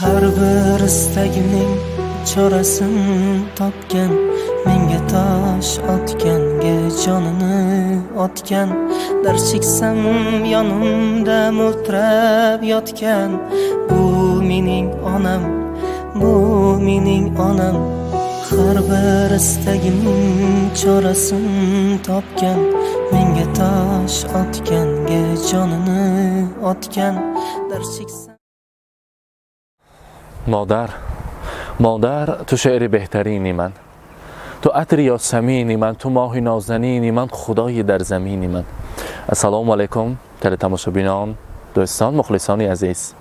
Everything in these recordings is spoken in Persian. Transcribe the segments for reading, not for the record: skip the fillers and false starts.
Har bir istagimning chorasini topgan, menga tosh otganga jonini otgan, dar cheksam yonimda mo'ltirab yotgan. Bu mening onam, bu mening onam. Har bir istagimning chorasini topgan, menga tosh otganga jonini otgan, dar cheksam. مادر تو شعر بهترینی من، تو عطر یاسمینی من، تو ماه نازنینی من، خدای در زمینی من. السلام علیکم تماشابینان، دوستان، مخلصان عزیز،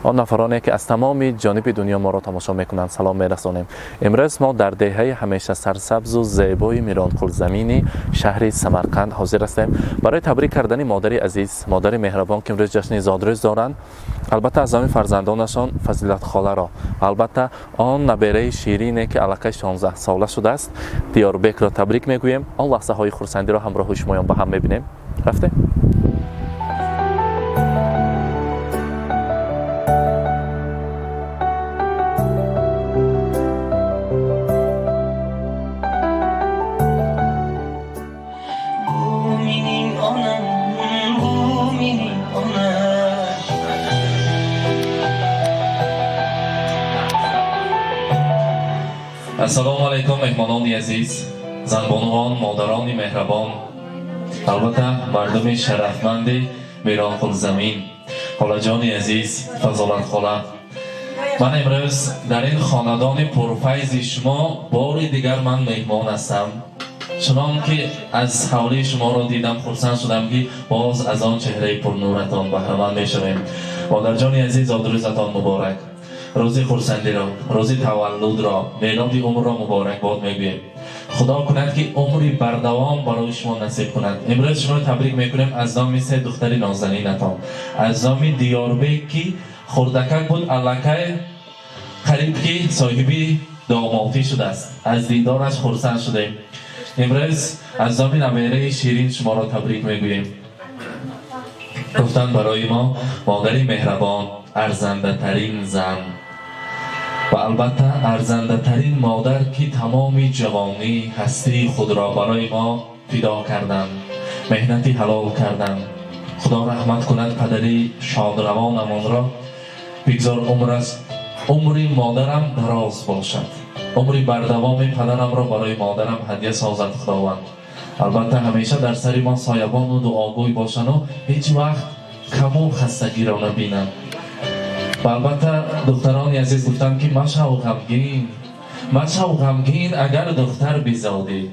آن نفرانی که از تمام جانب دنیا ما را تماشا میکنند سلام میرسانیم. امروز ما در دهه همیشه سرسبز و زیبای میرانکول زمینی شهر سمرقند حاضر هستیم برای تبریک کردن مادر عزیز، مادر مهربان که امروز جشن زادروز دارند. البته از همین فرزندانشان فضیلت خاله را، البته آن نبیره شیرینی که الکی 16 ساله شده است، دیاربک را تبریک میگوییم. آن لحظه های خرسندی را همراه شمایان با هم میبینیم. رفته السلام علیکم مهمانان عزیز، زنبانوان، مادران مهربان، البته مردم شرفمند میرانکول زمین، خاله جان عزیز، فضالت خاله. من امروز در این خاندان پرفیض شما بار دیگر من مهمان هستم. چنان که از حوله شما را دیدم خرسند شدم که باز از آن چهره پرنورتان بهره مند میشویم. مادر جان عزیز، زادروزتان مبارک. روزی خرسندی را، روزی تولد را، میلاد عمر را مبارک باد میگویم. خدا کند که عمری بردوام برای شما نصیب کند. امروز شما را تبریک میکنیم از نام سه دختر نازنینتان، از نام دیاربک که خردکک بود الکی قریب که صاحبی دامادی شده است. از دیدارش خرسند شدیم. امروز از نام نبیره شیرین شما را تبریک میگوییم. گفتن برای ما مادری مهربان، ارزنده ترین زن و البته ارزنده ترین مادر که تمام جوانی هستی خود را برای ما فدا کردند، مهنتی حلال کردند. خدا رحمت کند پدری شادروانمان را، بگذار عمر مادرم دراز باشد، عمری بردوام پدرم را برای مادرم هدیه سازد خداوند. البته همیشه در سر ما سایبان و دعاگوی باشند و هیچ وقت کم و خستگی را نبینند. و البته دختران عزیز گفتن که مشو غمگین اگر دختر بزادی،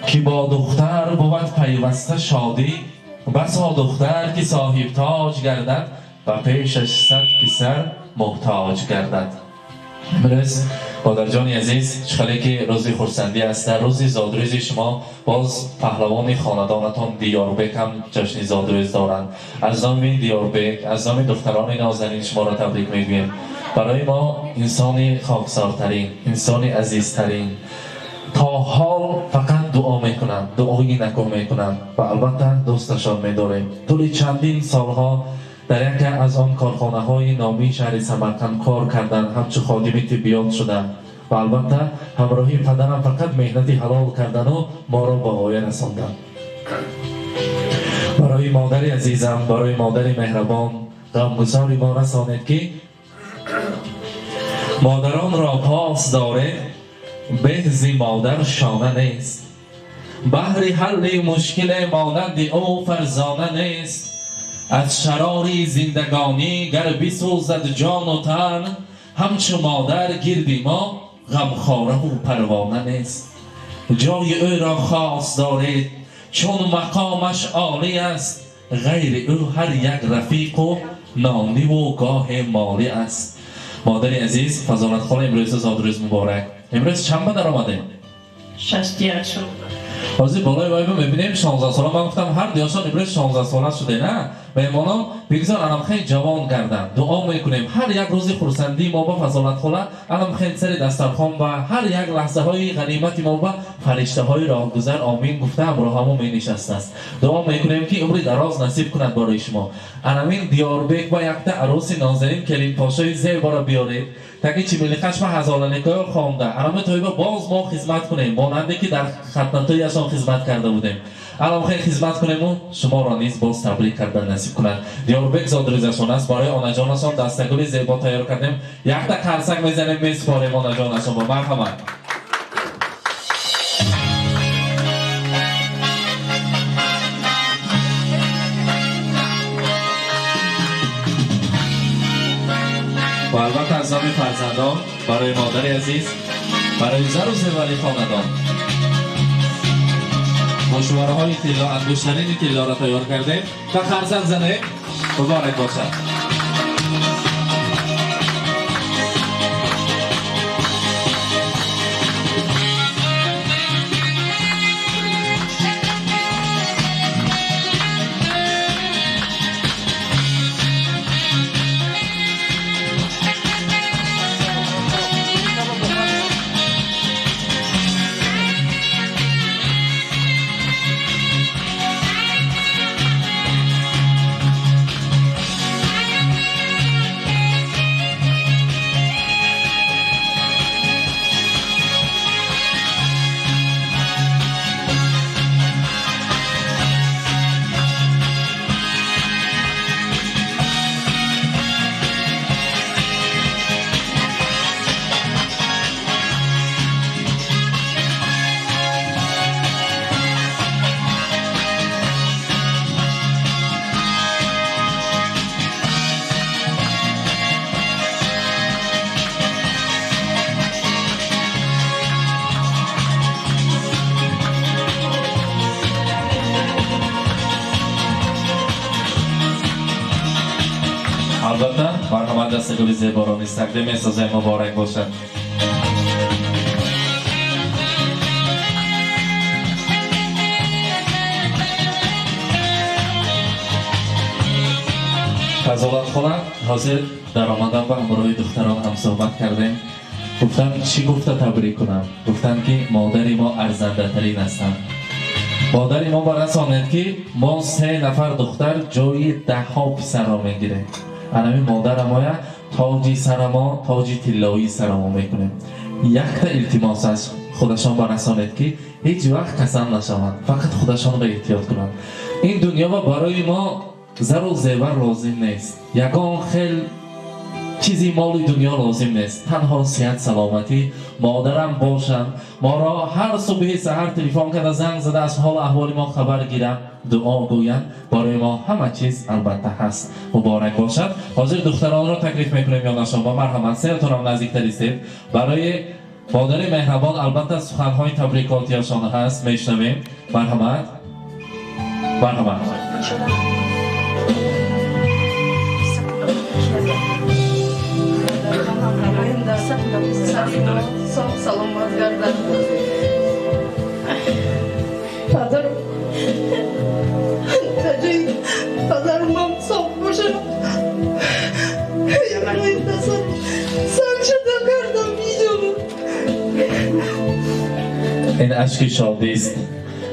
که با دختر بود پیوسته شادی. بسا دختر که صاحب تاج گردد و پیشش صد پسر محتاج گردد. امروز مادر جان عزیز، چخلی که روزی خرسندی است، در روزی زادروز شما باز پهلوان خاندانتان دیاربک هم جشن زادروز دارند. از نام دیاربک، از نام دختران نازنین شما را تبریک میگویم. برای ما انسان خاکسارترین، انسان عزیزترین، تا حال فقط دعا میکنند، دعایی نکو میکنند و البته دوستشان میداریم. طول چندین سالها در یکی از آن کارخانه های نامی شهر سمرقند کار کردن، همچو خادم طبیات شدن و البته همراهی پدرم فقط مهنتی حلال کردن و ما را به غایه رساندن. برای مادر عزیزم، برای مادر مهربان غمگساری ما رسانید که مادران را پاس داره، بهز مادر شانه نیست، بهر حل مشکل مانند او فرزانه نیست. از شرار زندگانی گر بسوزد جان و تن، همچو مادر گردی ما غمخواره و پروانه نیست. جای او را خاص دارید چون مقامش عالی است، غیر او هر یک رفیق و نانی و گاه مالی است. مادر عزیز، فضالت خاله، امروز زادروز مبارک. امروز چند در آمده؟ 61 شد. بازی بالای وایبو میبینیم 16 ساله. من گفتم هر دیاشان امروز 16 ساله شده. نه، مهمانان بگذار الان خیلی جوان کردن. دعا میکنیم هر یک روز خرسندی ما با فضالت خاله الان خیلی سر دسترخوان و هر یک لحظه های غنیمتی ما با فرشته های راهگذر آمین گفته همراهمون می نشسته است. دعا میکنیم که عمری دراز نصیب کند برای شما. انامین دیاربک با یکتا عروس نازنین کلیم پاشای زیبا را بیارید تا که چی ملی خشم هزارانکای خوانده انام طیبه باز ما خدمت کنیم ماننده که در خدمتایشان خدمت کرده بودیم. الان خیلی خدمت کنیم و شما را نیز باز تبریک کردن نصیب کند. دیاربک زادروزشان است. برای آنا جانشان دستگل زیبا تیار کردیم. یک تا قرصک میزنیم میسپاریم آنا جانشان با مرحمت. و البته از نام فرزندان برای مادر عزیز برای زر و زیوری خاندان مشوره های طلا انگشترین طلا را تیار کردیم و خرزن زنه مبارک باشد. البته مرحمت دستگل زیبا را نیز تقدیم احساسه مبارک باشد. فضالت خانم حاضر در آمدن و همراه دختران هم صحبت کردیم. گفتن چی گفته تبریک کنم؟ گفتن که مادری ما ارزنده ترین هستند. مادری ما برساند که ما 3 نفر دختر جای 10 پسر را میگیره. انمی مادر ما تاجی سر ما تاجی طلایی سر ما میکنه. یک تا التماس از خودشان برساند که هیچ وقت قسم نشوند، فقط خودشان را احتیاط کنند. این دنیا و برای ما زر و زیور لازم نیست، یگان خیل چیزی مال دنیا لازم نیست، تنها صحت سلامتی مادرم باشند. ما را هر صبح سحر تلفن کرده زنگ زده از حال احوال ما خبر گیرند، دعا گویند. برای ما همه چیز البته هست. مبارک باشد. حاضر دختران را تکلیف میکنیم یا نشان با مرحمت سرتون هم نزدیکتر ایستید. برای مادر مهربان البته سخنهای تبریکاتیشان هست، میشنویم. مرحمت مرحمت. Sağ salamat qardaş. Pazar. Təcəy pazarımam çox boşa. Yanayında sançada qardan videonu. این اشک شادی است.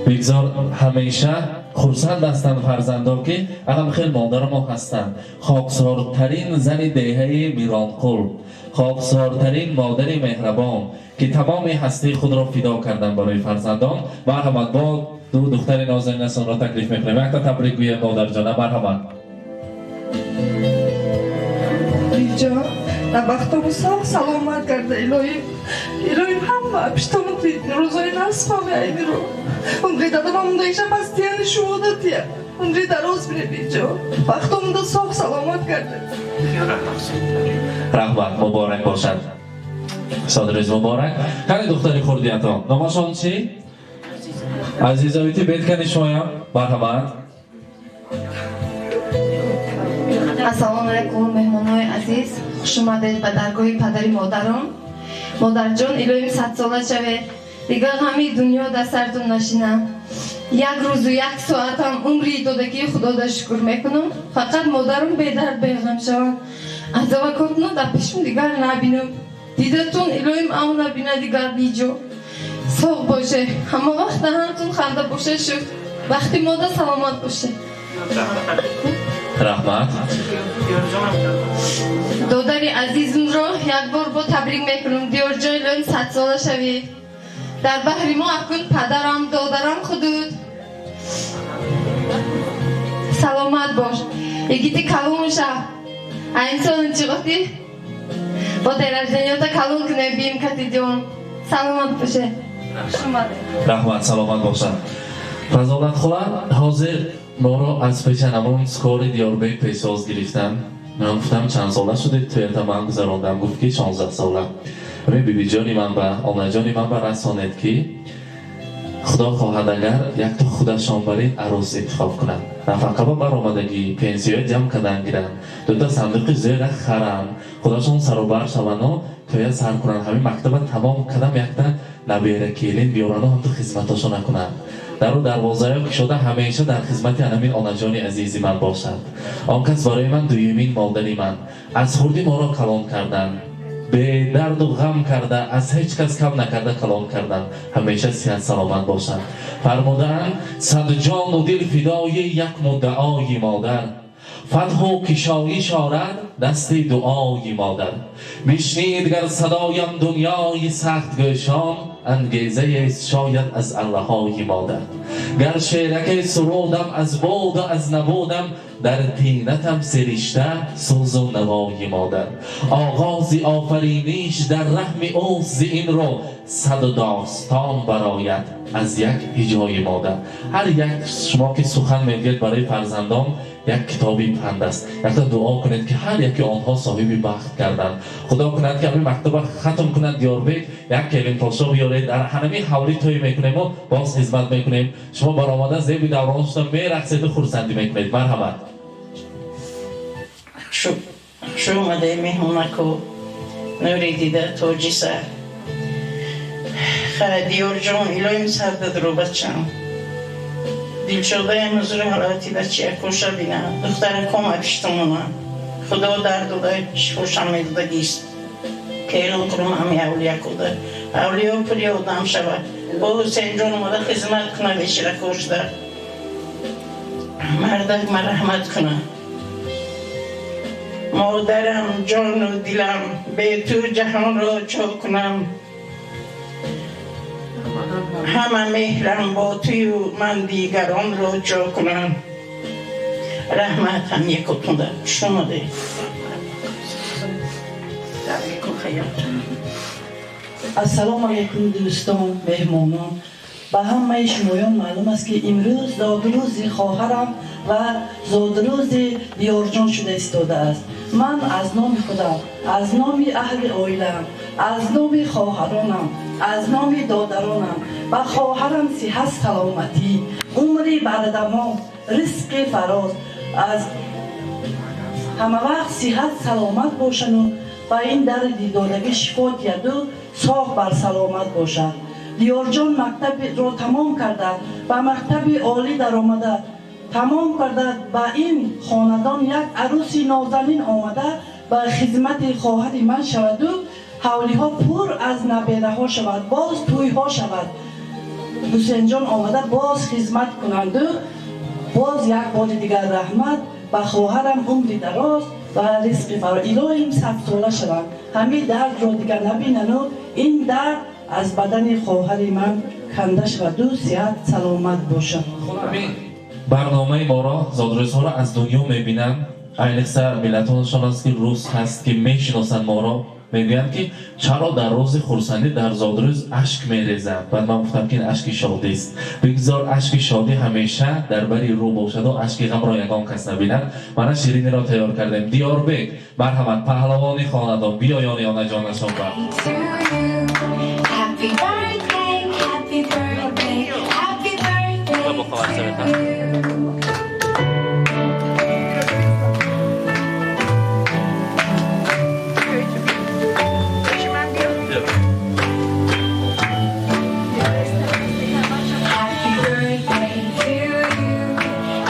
بگذار همیشه خرسند هستند فرزندان که الان خیلی مادر ما هستند. خاکسارترین زن دهه میرانقل، خاکسارترین مادر مهربان که تمام هستی خود را فدا کردن برای فرزندان. مرحمت. با دو دختر نازنینشان را تکلیف میکنیم. یک تا تبریک گوییم مادر جان. مرحمت. Bircan, baxtımı sağ salamat qarda İlohim. İlohim hamma piştamı tüyütünü rozoyu nasıl pamaya emir o. Umri dadamamda işe pastiyani şu oda diye. Umri daroz bile Bircan. Baxtımı da sağ salamat qarda. رحمت. مبارک باشد. صادریز مبارک. خیلی دختری خوردیتان نامشان چی؟ عزیزاویتی بیت کنی شما. مرحمت. ассалому алайкум меҳмонои азиз, хуш омадед ба даргоҳи падари модарон. Модарҷон, илоҳим садсола шавед, дигар ҳамаи дунё дар сартон нашинам. Як рӯзу як соатам умри додагии худода шукр мекунам. Фақат модарам бедард беғам шаванд. Азавакотно дар пешум дигар набинам. Дидатон илоҳим ав набина дигар биҷо. sog' باشه hamma vaqtda hamtun xanda باشه shu vaqti moda salomat باشه rahmat. دادری عزیزم رو یک بار با تبریک میکنم دیورجان الان 100 ساله شوی در بحر ما اکن پدرم دادرم خودود سلامت باش یکیتی کلون شو این چی گفتی؟ با درجانیاتا کلون کنه بیم کتی دیون سلامت باشه rahmat, salomat bo'lsin. Fazolat xola hozir moro az peshanamon skori Diyorbek peshvoz giriftan. من گفتم چند ساله شده توی من گذراندم گفت که 16 ساله. بیبی جانی من با آمنه جانی من با رسانید که خدا خواهد اگر یک تا خودشان برین عروس انتخاب کنن نفقه با برآمدگی پنسیون جمع کردن گیرن دو تا صندوق زیر خرن خودشان سر و بر شون و توی سر کنن همین مکتب تمام کردم یک تا نبیره کیلین بیارن و هم تو خدمتاشو نکنن در و دروازه که شده همیشه در خدمت همین آنا جان عزیزی من باشد آن کس برای من دویمین مادری من از خوردی ما را کلان کردن به درد و غم کرده از هیچ کس کم نکرده کلام کردن همیشه صحت سلامت باشند فرمودن صد جان و دل فدای یک مدعای مادر فتح و کشایش آرد دست دعای مادر میشنید گر صدایم دنیای سخت گشان انگیزه است شاید از الله‌های مادر گر شعرک سرودم از بود و از نبودم در طینتم سرشته سوز و نوای مادر آغاز آفرینیش در رحم اوست این رو صد داستان برایت از یک هجای مادر هر یک شما که سخن میگید برای فرزندان یک کتابی پند است یک دعا کنید که هر یکی آنها صاحب بخت کردند خدا کند که همین مکتب ختم کند دیاربک یک کلیم پاشا بیارید در همین حولی توی میکنیم و باز خدمت میکنیم شما برآمده زیبی دوران شدن میرقصید و خورسندی میکنید مرحمت شو اومده مهمونکو نوری دیده توجی سر دیور جان الهیم سرده درو بچم دیل شده امروز رو حالاتی بچه اکوشه بینم دختر کم اپشتمونه خدا درد و خوشم میداده گیست که ایلان کرم همی اولیا کده اولیا پریا دم شود با حسین جان اومده خدمت کنه بیشتر کشته مردک مرحمت کنه مادرم جان و دلم به تو جهان را چو کنم همه مهرم با توی و من دیگران را چو کنم رحمت هم یکتون در شما ده السلام علیکم دوستان مهمانان به همه شمایان معلوم است که امروز زادروز خواهرم و زادروز دیارجان شده ایستاده است من از نام خودم از نام اهل عائله‌ام از نام خواهرانم از نام دادرانم و خواهرم صحت سلامتی عمری بردما رزق فراز از همه وقت صحت سلامت باشن و با این در دیدارگی شفات یدو ساخ بر سلامت باشد دیارجان مکتب را تمام کرده و مکتب عالی در آمده تمام کرده با این خاندان یک عروسی نازنین آمده با خدمت خواهر من شود و حولی ها پر از نبیره ها شود باز توی ها شود حسین جان آمده باز خدمت کنند و باز یک بار دیگر رحمت و خواهرم عمری دراز و رزق فرا الهیم 100 ساله شوند همین درد را دیگر نبینن و این درد از بدن خواهر من کنده شود و صحت سلامت باشد برنامه ما را زادروزها را از دنیا میبینن ایلکسا ملتانشان است که روز هست که میشناسن ما را میگویند که چرا در روز خورسندی در زادروز اشک میریزند بعد من گفتم که این اشک شادی است بگذار اشک شادی همیشه در بری رو باشد و اشک غم را یگان کس نبیند من شیرینی را تیار کردیم دیاربک مرحمت پهلوانی خاندان بیایانی آنا جانشان بر Happy birthday, happy birthday, happy birthday to you. Happy birthday to you.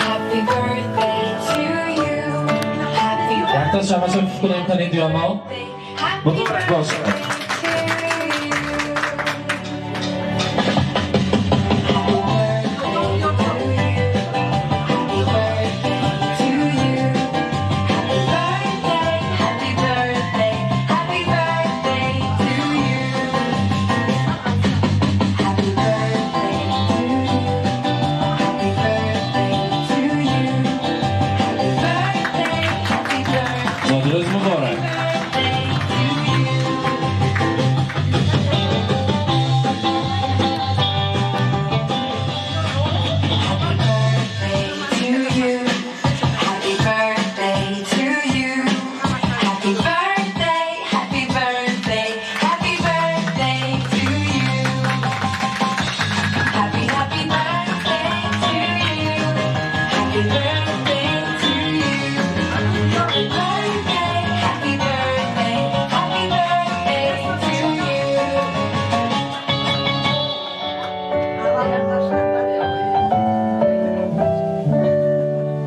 Happy birthday to you. Happy یک تا شماشون کنیم کنید یا ما birthday, happy مبارک باشد birthday to you. Happy birthday to you. Happy birthday, happy birthday, happy birthday to you.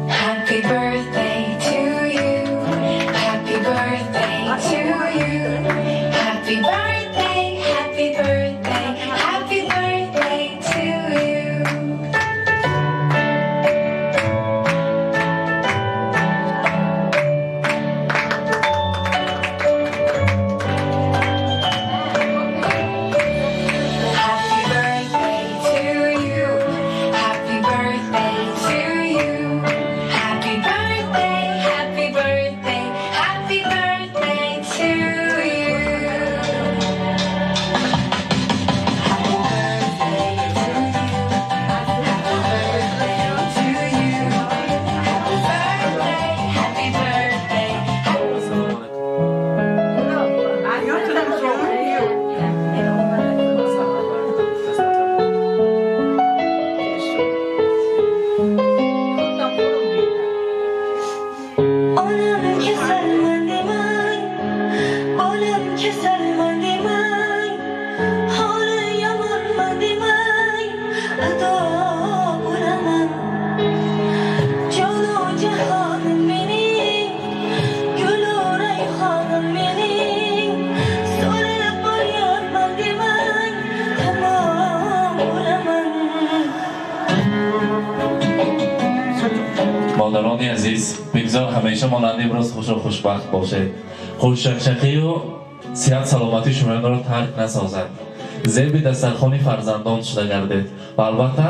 Happy birthday to you. Happy birthday to you. Happy birthday, happy birthday, happy birthday to you. Happy birthday to you. Happy birthday to you. Happy birthday, happy birthday, happy birthday to you. Happy birthday to you. Happy birthday to you. Happy birthday, happy birthday. Olam kesermendimay, olam kesermendimay, hali yamanmendimay, ado olaman. Canu cihanım benim, gülü reyhanım benim, sorup aryanmendimay, tamam olaman. مادرانی عزیز بگذار همیشه مانند امروز خوش و خوشبخت باشید خوششقشقی و صحت سلامتی شما را ترک نسازد زیب دسترخوان فرزندان شده گردید و البته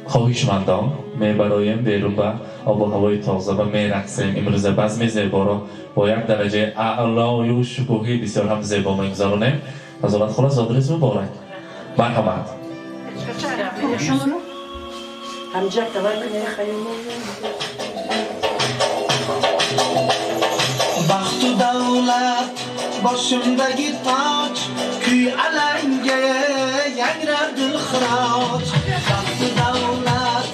خواهشمندان می برایم بیرون به آب و هوای تازه و می رقصیم امروز بزم زیبا را با یک درجه اعلای و شکوهی بسیار هم زیبا میگذارونیم فضالت خلاص آدرس مبارک مرحمت همجا تبرکنه خیلی Baxt u davlat boshimdagi toj kuy alanga yangrar dilxiroj Baxt u davlat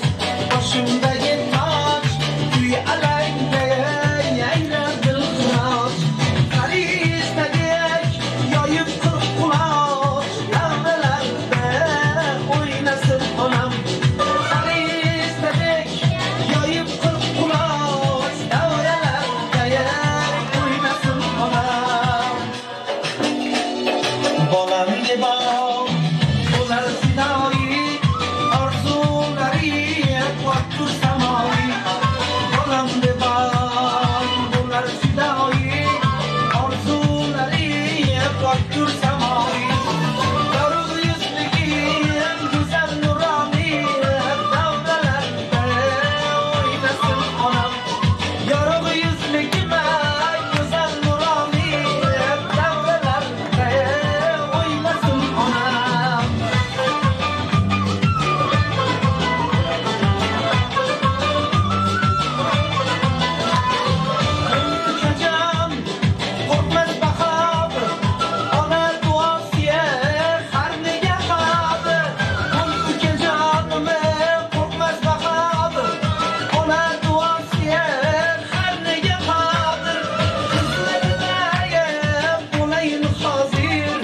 boshimdagi toj kuy alanga yangrar dilxiroj Farishtadek yoyib qirq quloch davralarda o'ynasin onam Farishtadek yoyib qirq quloch davralarda o'ynasin onam Bolam debam bo'lar fidoyi orzulari qottur samoyi Bolam debam bo'lar fidoyi orzulari qottur samoyi Yorug' yuzligim go'zal nuroniy davralarda o'ynasin onam Yorug' yuzligim go'zal nuroniy davralarda o'ynasin onam Ukajon qo'rqmas bahodir ona duosiya har nega qodir Ukajonim qo'rqmas bahodir ona duosiya har nega qodir Xizmatidayam bo'layin hozir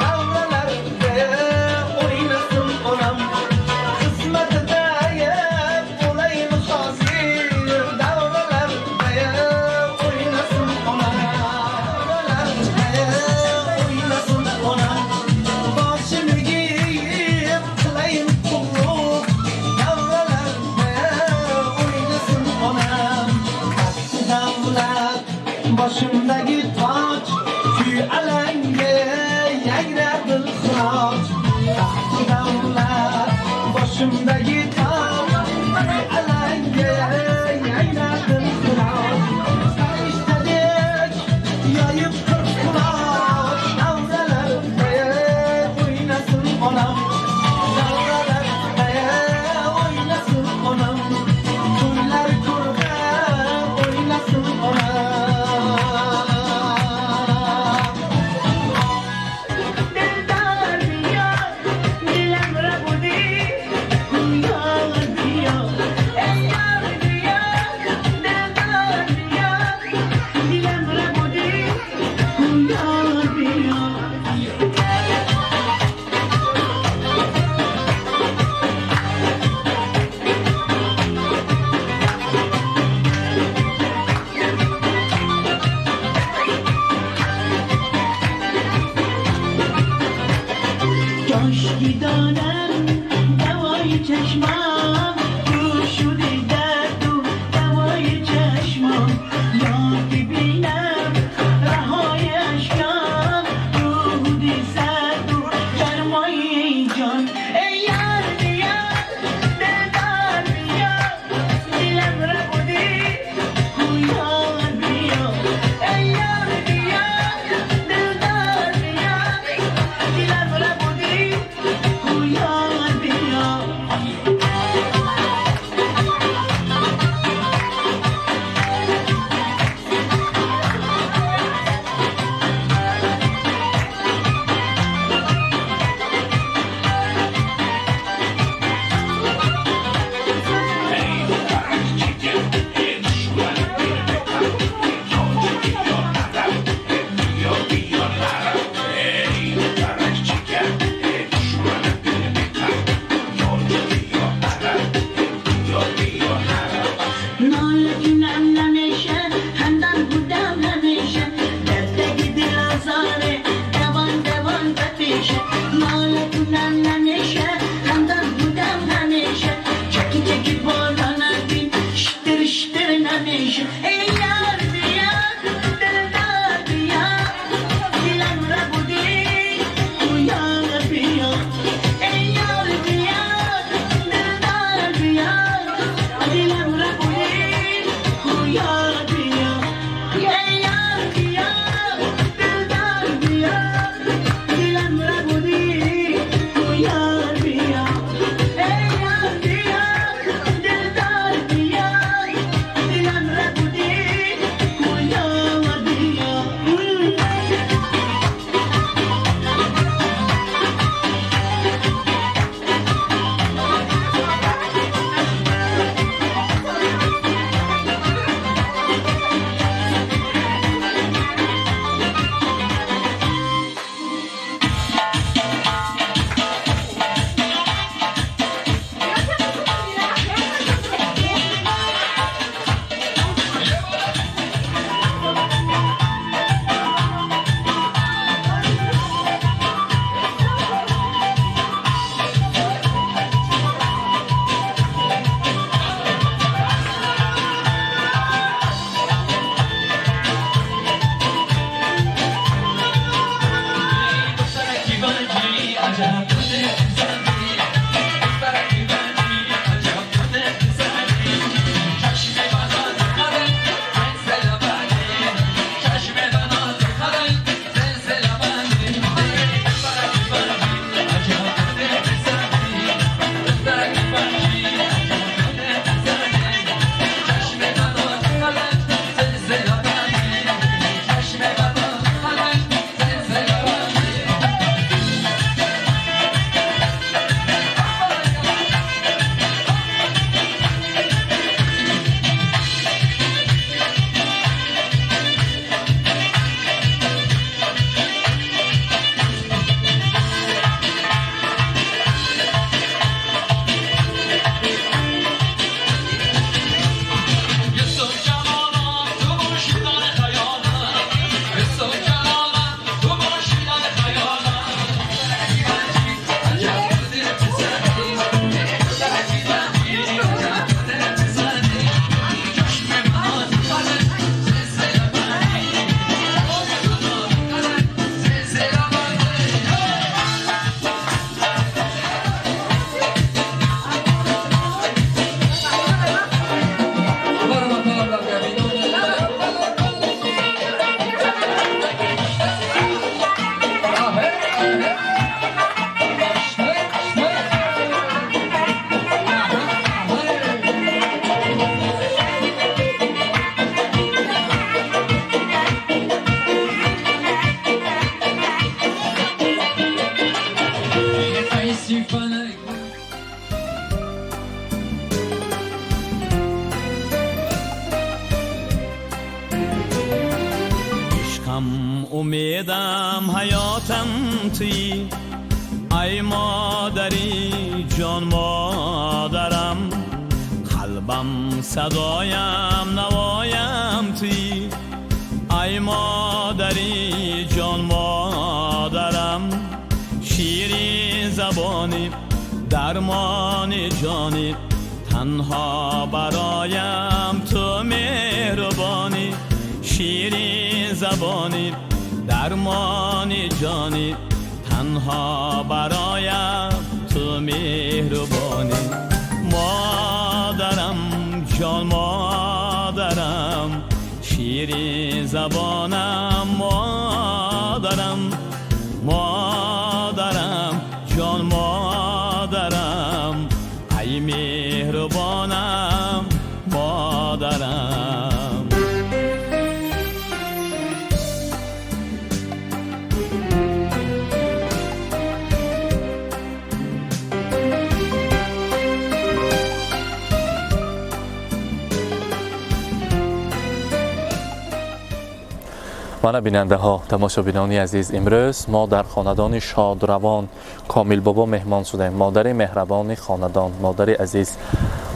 davralarda o'ynasin onam Xizmatidayam bo'layin hozir davralarda o'ynasin onam o'ynasin onam boshimga yeb qilayin qulluq davralarda o'ynasin onam davlat boshimdagi toj kuy alanga yangrar dilxiroj davlat boshimdagi toj kuy alanga yangrar dilxiroj Farishtadek yoyib qirq quloch davralarda o'ynasin onam davralarda o'ynasin onam to'ylar ko'rda o'ynasin onam Dildar diyor, dilam rabudi, dünya دلم ربودی کو یار بیا یه یار بیا دلدار بیا دلم ربودی کو یار بیا ای یار بیا دلدار بیا دلم ربودی کو یار بیا امیدم حیاتم توی ای مادری جان مادرم قلبم صدایم نوایم توی ای مادری جان مادرم شیرین زبانی درمان جانی تنها برایم تو مهربانی شیرین زبانی درمان جانی تنها برایم تو مهربانی مادرم جان مادرم شیرین زبانم مادرم مادرم جان مادرم ای مهربانم مادرم من بیننده ها تماشابینان عزیز امروز ما در خاندان شادروان کامل بابا مهمان شدیم. مادر مهربان خاندان مادر عزیز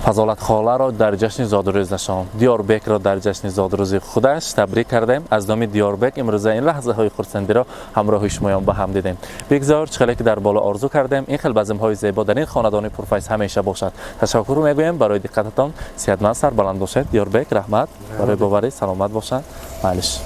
فضالت خاله را در جشن زادروزشان دیاربک را در جشن زادروز خودش تبریک کردیم. از نام دیاربک امروز این لحظه های خرسندی را همراه شما با هم دیدیم. بگذار چخلی که در بالا آرزو کردیم این خیلی بزم های زیبا در این خاندان پرفیض همیشه باشد. تشکر میگویم برای دقتتان. صحتمند سربلند باشید. دیاربک رحمت برای باوری سلامت باشد. معلش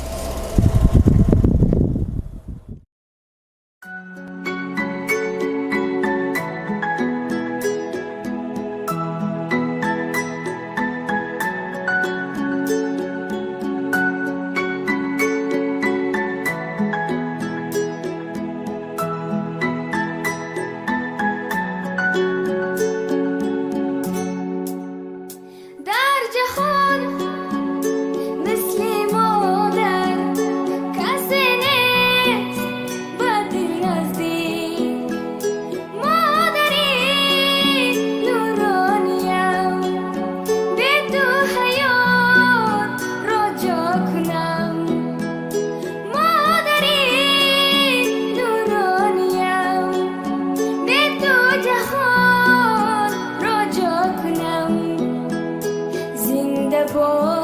مهربان